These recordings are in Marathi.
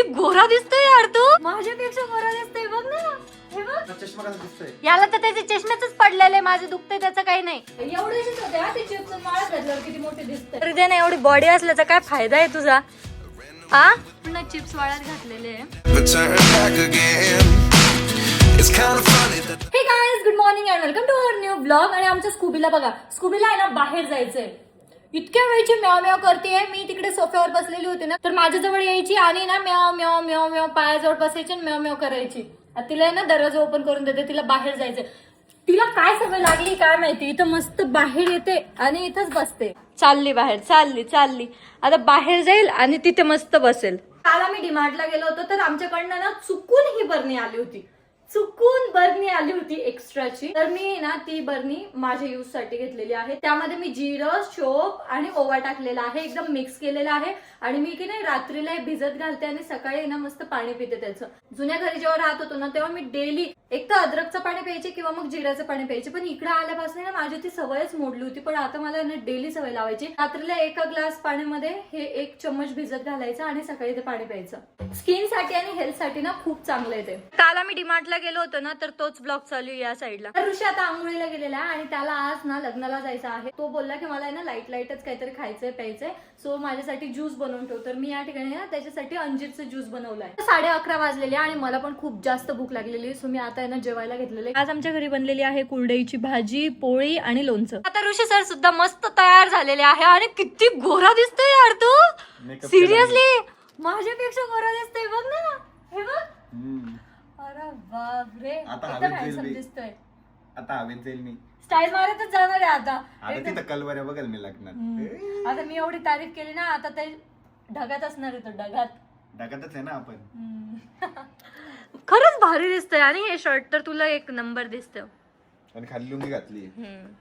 गोरा दिसतोय यार तू, माझ्यापेक्षा गोरा दिसतोय बघ ना. हे बघ चष्मा कसा दिसतोय याला तर त्याचे चष्म्याच पडलेले, माझे दुखतंय त्याचं काही नाही. एवढेच होते हा ते चिप्स माळा घातल्यावर किती मोठे दिसतंय. तरी दे ना, एवढी बॉडी असल्याचा काय फायदा आहे तुझा हा. पुन्हा चिप्स वाळत घातलेले. Hey guys, good morning and welcome to our new blog. आणि आमच्या स्कूबीला बघा, स्कूबीला आहे ना बाहेर जायचंय. इतक्या वेळची म्याव म्याव करते. मी तिकडे सोफ्यावर बसलेली होती ना, तर माझ्याजवळ यायची आणि ना म्याव म्याव म्याव म्याव पायाजवळ बसायची आणि म्याव म्याव करायची. तिला ना दरवाजा ओपन करून देते, तिला बाहेर जायचंय. तिला काय सवय लागली काय माहिती, इथं मस्त बाहेर येते आणि इथंच बसते. चालली बाहेर, चालली आता बाहेर जाईल आणि तिथे मस्त बसेल. काल आम्ही डीमार्टला गेलो होतो, तर आमच्याकडनं ना चुकून ही बरणी आली होती एक्स्ट्राची. तर मी ना ती बरणी माझ्या यूज साठी घेतलेली आहे. त्यामध्ये मी जिरं, शोप आणि ओवा टाकलेला आहे, एकदम मिक्स केलेला आहे. आणि मी की नाही रात्रीला भिजत घालते आणि सकाळी ना मस्त पाणी पिते त्याचं. जुन्या घरी जेव्हा राहत होतो ना, तेव्हा मी डेली एक तर अद्रकचं पाणी प्यायचे किंवा मग जिऱ्याचं पाणी प्यायचे. पण इकडे आल्यापासून ना माझी ती सवयच मोडली होती. पण आता मला ना डेली सवय लावायची. रात्रीला 1 ग्लास पाण्यामध्ये हे 1 चम्मच भिजत घालायचं आणि सकाळी ते पाणी प्यायचं. स्किन साठी आणि हेल्थ साठी ना खूप चांगलं आहे ते. काल आम्ही डीमार्टला गेलो होतो ना, तर तोच ब्लॉग चालू आहे या साईडला. तर ऋषी आता आंघोळीला गेलेला आहे आणि त्याला आज ना लग्नाला जायचं आहे. तो बोलला की मला ना लाईटच काहीतरी खायचंय प्यायचंय, सो माझ्यासाठी ज्यूस बनवून ठेव. तर मी या ठिकाणी ना त्याच्यासाठी अंजीरचं ज्यूस बनवलाय. 11:30 वाजलेले आणि मला पण खूप जास्त भूक लागलेली, सो मी आता ना जेवायला घेतलेले. आज आमच्या घरी बनलेली आहे कुरडईची भाजी, पोळी आणि लोणचं. आता ऋषी सर सुद्धा मस्त तयार झालेले आहे आणि किती गोरा दिसतोय यार तू, सिरियसली माझ्यापेक्षा गोरा दिसतोय बघ ना. हे बघ, अरे बापरे, एकदम हँडसम दिसतोय. आता हवेत जाईल मी, स्टाईल मारतच जाणार आहे आता. तिथं कलवऱ्या बघाल मी लागणार. आता मी एवढी तारीफ केली ना, आता ते ढगात असणार आहे. तो ढगातच आहे ना आपण. खरंच भारी दिसतंय. आणि हे शर्ट तर तुला 1 नंबर दिसतं. आणि खाली लुंगी घातली.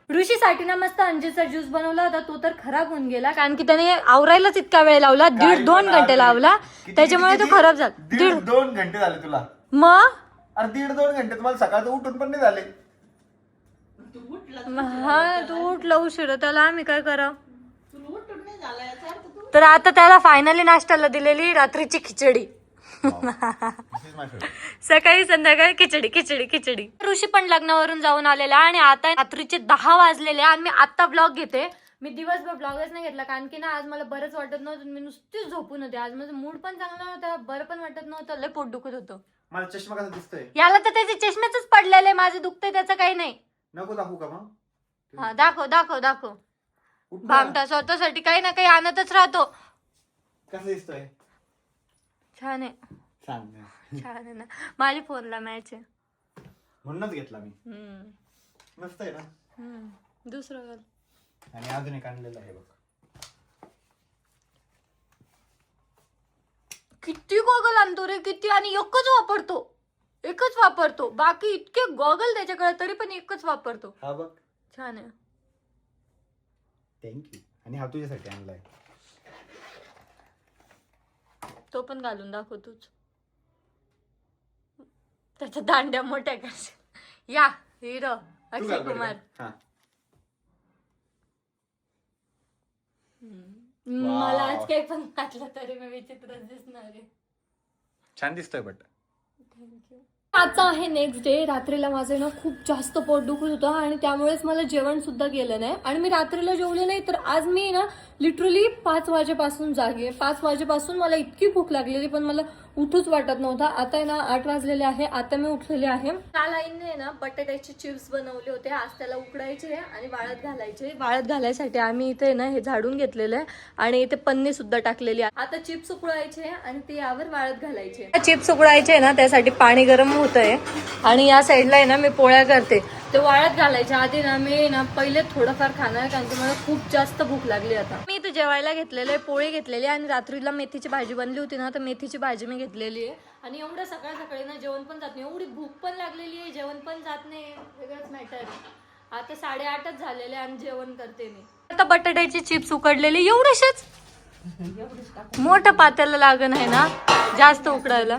ऋषीसाठी ना मस्त अंजीरचा ज्यूस बनवला होता, तो तर खराब होऊन गेला. कारण की त्याने आवरायलाच इतका वेळ लावला, 1.5-2 घंटे लावला. त्याच्यामुळे तो खराब झाला. 1.5-2 घंटे झाले तुला. मग अरे 1.5-2 घंटे तुम्हाला सकाळचं उठून पण नाही झाले. हा, तू उठला उशीर, त्याला आम्ही काय करावं. तर आता त्याला फायनली नाश्त्याला दिलेली रात्रीची खिचडी. सकाळी संध्याकाळी खिचडी. ऋषी पण लग्नावरून जाऊन आलेला आणि आता रात्रीचे 10 वाजलेले आणि मी आता ब्लॉग घेते. मी दिवसभर ब्लॉगच नाही घेतला, कारण की ना आज मला बरंच वाटत नव्हतं. मी नुसतीच झोपून होते. आज माझं मूड पण चांगला नव्हता, बरं पण वाटत नव्हतं, लय पोट दुखत होतं. मला चष्मा कसा दिसतोय. याला तर त्याचे चष्म्याच पडलेले, माझे दुखतंय त्याचं काही नाही. नको दाखवू का मग. हा, दाखव. भामटा स्वतःसाठी काही ना काही आणतच राहतो. कसं दिसतोय. छान आहे, छान आहे ना. माझ्या फोनला मॅच आहे म्हणूनच घेतला मी. मस्त आहे ना. दुसरं आणि अजून एक आणलेलं आहे बघ. किती गॉगल आणतो रे, किती. आणि एकच वापरतो. बाकी इतके गॉगल त्याच्याकडे, तरी पण एकच वापरतो. हा बघ, छान आहे. थँक्यू. आणि हा तुझ्यासाठी आणलाय. तो पण घालून दाखव तूच. त्याच्या दांड्या मोठ्या करशील. या हिरो अक्षय कुमार. मला आज काही पण घातलं तरी मी विचित्रच दिसणार आहे. छान दिसतोय बट. थँक्यू. आजचा आहे नेक्स्ट डे. रात्रीला माझं ना खूप जास्त पोट दुखत होतं आणि त्यामुळेच मला जेवण सुद्धा गेलं नाही. आणि मी रात्रीला जेवले नाही, तर आज मी ना लिटरली 5 वाजेपासून जागे. 5 वाजेपासून मला इतकी भूक लागलेली, पण मला उठूच वाटत नव्हता. आता आहे ना 8 वाजलेले आहे, आता मी उठलेले आहे. काल आईने ना बटाट्याचे चिप्स बनवले होते. आज त्याला उकडायचे आणि वाळत घालायचे. वाळत घालायसाठी आम्ही इथे ना हे झाडून घेतलेलं आहे आणि इथे पन्नी सुद्धा टाकलेली आहे. आता चिप्स उकडायचे आणि ते यावर वाळत घालायचे. चिप्स उकडायचे ना, त्यासाठी पाणी गरम होतंय आणि या साईडला आहे ना मी पोळ्या करते. ते वाळत घालायच्या आधी ना मी ना पहिले थोडंफार खाणार, कारण की मला खूप जास्त भूक लागली. आता मी इथे जेवायला घेतलेलं आहे, पोळी घेतलेली आणि रात्रीला मेथीची भाजी बनली होती ना, तर मेथीची भाजी मी घेतलेली आहे. आणि एवढं सकाळी ना जेवण पण जात नाही, एवढी भूक पण लागलेली आहे, जेवण पण जात नाही, वेगळंच मॅटर आहे. आता 8:30 झालेले आणि जेवण करते मी. आता बटाट्याची चिप्स उकडलेली एवढेच, मोठं पात्याला लागण आहे ना जास्त उकडायला.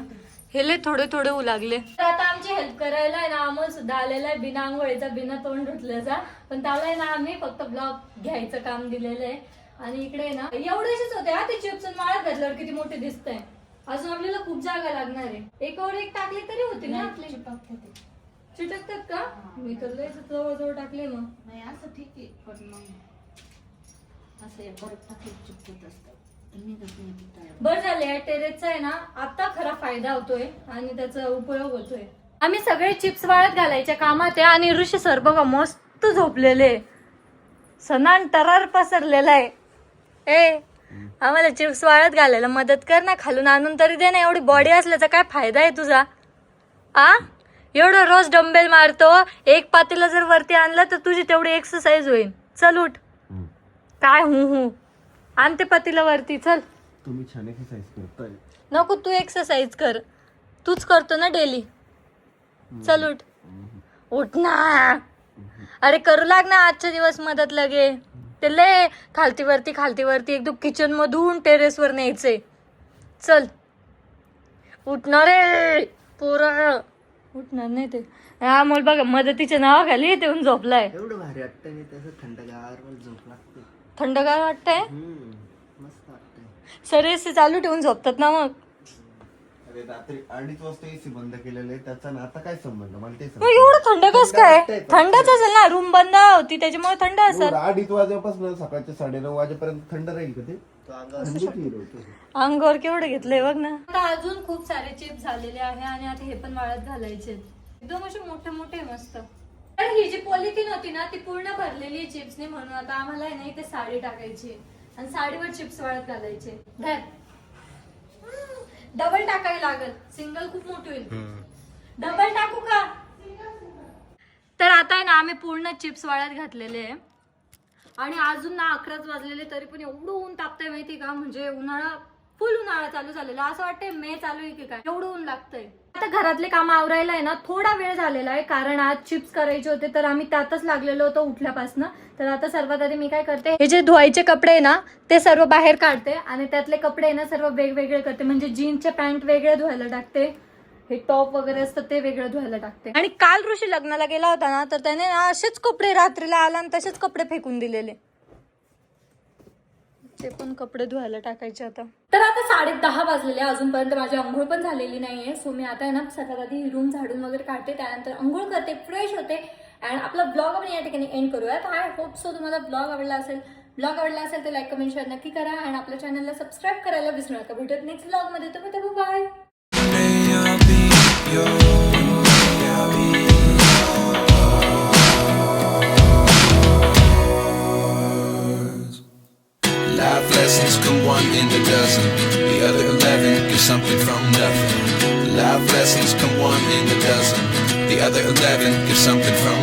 हे थोडे होऊ लागले. तर आता आमची हेल्प करायला आहे ना अमोल सुद्धा आलेला आहे, बिना आंघोळीचा, बिना तोंड धुतल्याचा. पण त्याला आहे ना आम्ही फक्त ब्लॉग घ्यायचं काम दिलेलं आहे. आणि इकडे ना एवढेच होते हा ते चिप्स वाळत घातल्यावर किती मोठे दिसतंय. अजून आपल्याला खूप जागा लागणार आहे. एकावर एक टाकले तरी होते ना आपले. चिटकतात का? मी तर लय जवळ टाकले मग. नाही असं ठीक आहे, पण मग असं परत टाकले चिपकत असतं. बरं झालं या टेरेसचा आहे ना आता खरा फायदा होतोय आणि त्याचा उपयोग होतोय. आम्ही सगळे चिप्स वाळत घालायच्या कामात आहे आणि ऋषी सर बघा मस्त झोपलेले, सनान टरार पसरलेला आहे. ए आम्हाला चिप्स वाळत घालायला मदत कर ना, खालून आणून तरी दे ना. एवढी बॉडी असल्याचा काय फायदा आहे तुझा? एवढं रोज डंबेल मारतो, एक पातेला जर वरती आणलं तर तुझी तेवढी एक्सरसाइज होईल. चल उठ. काय हू आण ते पातेला वरती. चल. तुम्ही छान एक्सरसाइज करताय. नको तू एक्सरसाइज कर, तूच करतो ना डेली. चल उठ. उठ ना. अरे करू लाग ना आजच्या दिवस मदत लगे. ते लय खालती वरती एकदम किचन मधून टेरेस वर न्यायचंय. चल उठणार रे पोरं. उठणार नाही ते. हा मोल बघा मदतीच्या नावाखाली इथे येऊन झोपलाय. एवढं भारी वाटतं नाही तसं थंडगार मला झोप लागते. थंडगार वाटतंय. मस्त वाटतंय. सर एसी चालू ठेवून झोपतात ना मग. अरे रात्री 2:30 वाजता एसी बंद केलेलं आहे, त्याचा ना आता काय संबंध मला ते मग एवढं थंड कस काय? थंडच असेल ना, रूम बंद होती त्याच्यामुळे थंड असेल. 2:30 वाजेपासून सकाळच्या 9:30 वाजेपर्यंत थंड राहील का ते? अंगावर केवढं घेतलंय बघ ना. आता अजून खूप सारे चिप्स झालेले आहे आणि आता हे पण वाळत घालायचे. एकदम असे मोठे मोठे मस्त. तर ही जी पॉलिथिन होती ना ती पूर्ण भरलेली चिप्सने, म्हणून आता आम्हाला आहे ना इथे साडी टाकायची आणि साडीवर चिप्स वाळत घालायचे. डबल टाकायला लागल, सिंगल खूप मोठी होईल. डबल टाकू का? तर आता आहे ना आम्ही पूर्ण चिप्स वाळत घातलेले आहे आणि अजून ना 11च वाजलेले तरी पण एवढं ऊन तापतंय माहिती का. म्हणजे उन्हाळा फुल उन्हाळा चालू झालेला, असं वाटतंय मे चालू आहे की काय, एवढं ऊन लागतंय. आता घरातले काम आवरायला आहे ना थोडा वेळ झालेला आहे, कारण आज चिप्स करायचे होते तर आम्ही त्यातच लागलेलो होतो उठल्यापासून. तर आता सर्वात आधी मी काय करते, हे जे धुवायचे कपडे आहे ना ते सर्व बाहेर काढते आणि त्यातले कपडे आहे ना सर्व वेगवेगळे करते. म्हणजे जीन्सचे पॅन्ट वेगळे धुवायला टाकते, हे टॉप वगैरे असतं ते वेगळं धुवायला टाकते. आणि काल ऋषी लग्नाला गेला होता ना तर त्याने असेच कपडे रात्रीला आला आणि तसेच कपडे फेकून दिलेले, ते पण कपडे धुवायला टाकायचे आता. तर आता 10:30 वाजलेले, अजूनपर्यंत माझी अंघोळ पण झालेली नाहीये. सो मी आता आहे ना सगळ्यात आधी रूम झाडून वगैरे काढते, त्यानंतर अंघोळ करते, फ्रेश होते अँड आपला ब्लॉग आपण या ठिकाणी एंड करूयात. आय होप सो तुम्हाला ब्लॉग आवडला असेल तर लाईक कमेंट शेअर नक्की करा आणि आपल्या चॅनलला सबस्क्राईब करायला विसरू नका. भेटत नेक्स्ट ब्लॉग मध्ये. तुम्ही bye. Life lessons come one in a dozen. The other 11 get something from nothing. Life lessons come one in a dozen. The other 11 get something from